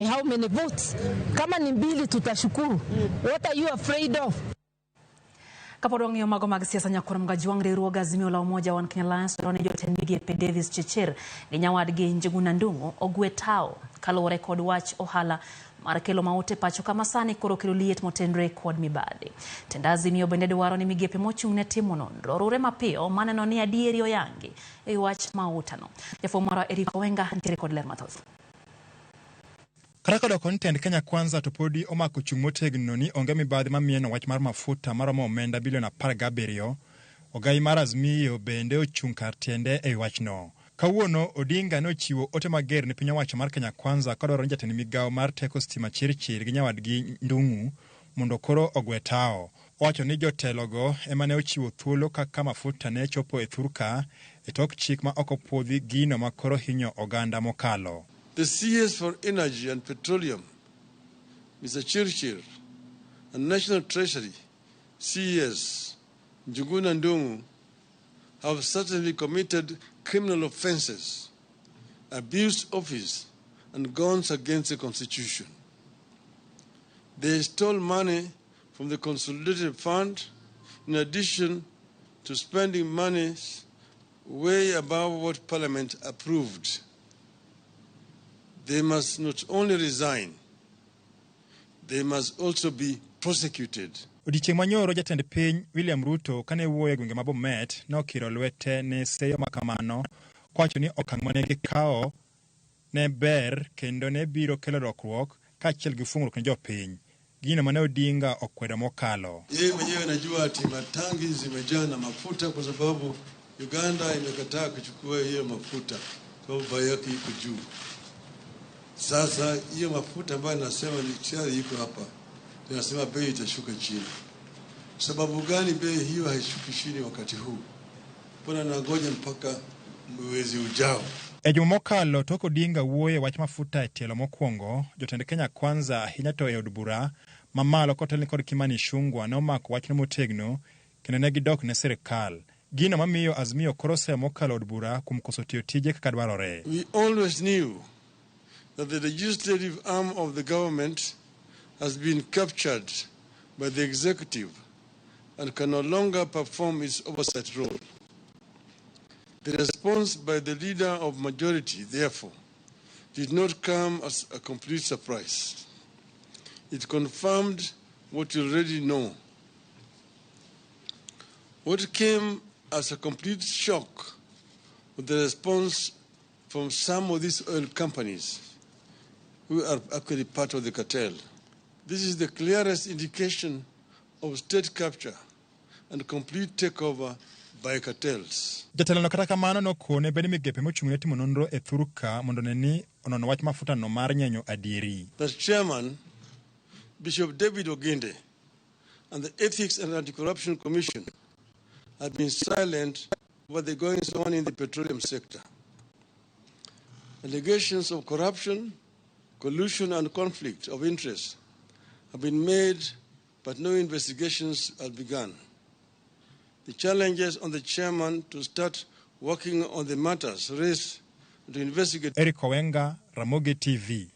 How many votes? Kama ni mbili tutashukuru. What are you afraid of? Kapodong yo mago mag siasa nyakoro mgajuang riwruog Azimio la Umoja One Kenya Alliance ne jotend migepe Davis Chirchir ni nyawadgi Njuguna ogwe tao kaluwore kod wach ohala mar kelo mauta pacho kama sani koro kelo liet motenre kod mibadhi. Tend Azimio bende dwaro ni migepe mochung' ne timo nonro rure mapiyo maneno ni adieri oyangi e wach mauta no. Jafo mara Eriko Wenga ntiere kod ler mathoth. Karakodo content Kenya Kwanza topodi omako chung' motegno ni onge mibadhi mamieno wach mar mafuta maromo omenda bilion 17. Ogai mar Azimio bende ochung' kar tiende e wachno. Kawuono Odinga nochiwo ote mager ne piny owacho mar Kenya Kwanza kodwaro jatend migawo mar teko stima Chirchir gi nyawadgi Njuguna mondo koro ogwe tao. Owacho ni jotelogo ema ne ochiwo thuolo kaka mafuta ne chopo e thurka e tok chik ma ok opwodhi gino ma koro hinyo oganda mokalo. The CS for Energy and Petroleum, Mr. Chirchir, and National Treasury, CS, Njuguna have certainly committed criminal offenses, abused office, and gone against the Constitution. They stole money from the Consolidated Fund in addition to spending money way above what Parliament approved. They must not only resign, they must also be prosecuted. Odichieng' manyoro jatend piny William Ruto kane wuoyo e gwenge ma Bomet nokiro lwete ne seyo makamano kwacho ni okang' mane gikawo ne ber kendo ne biro kelo lokruok kaachiel gi fungruok ne jopiny. Gino mane Odinga okwedo mokalo. Yeye mwenyewe anajua ati matangi zimejaa na mafuta kwa sababu Uganda imekataa kuchukua hiyo mafuta kwa sababu yake iko juu. Sasa hiyo mafuta ambayo nasema ni tayari iko hapa. Tunasema bei itashuka chini. Sababu gani bei hiyo haishuki chini wakati huu? Mbona nangoja mpaka mwezi ujao? E juma mokalo tok Odinga wuoyo wach mafuta e tielo mokwongo, jotend Kenya Kwanza ahinya to e od bura mamalo kotelni kod Kimani Ichung'wah nomako wachno motegno kendo ne gidok ne sirikal. Gino mamiyo Azimio koro se mokalo od bura kuom koso tiyo tije kaka dwarore. We always knew that the legislative arm of the government has been captured by the executive and can no longer perform its oversight role. The response by the leader of majority, therefore, did not come as a complete surprise. It confirmed what you already know. What came as a complete shock was the response from some of these oil companies who are actually part of the cartel. This is the clearest indication of state capture and complete takeover by cartels. Jatelano kata kamano nokone bende migepe mochung' ne timo nonro e thurka mondo neni onono wach mafuta no mar nyenyo adieri. The chairman, Bishop David Ogende, and the Ethics and Anti-Corruption Commission have been silent about the goings on in the petroleum sector. Allegations of corruption, collusion and conflict of interest have been made, but no investigations have begun. The challenges on the chairman to start working on the matters raised to investigate. Eriko Wenga, Ramogi TV.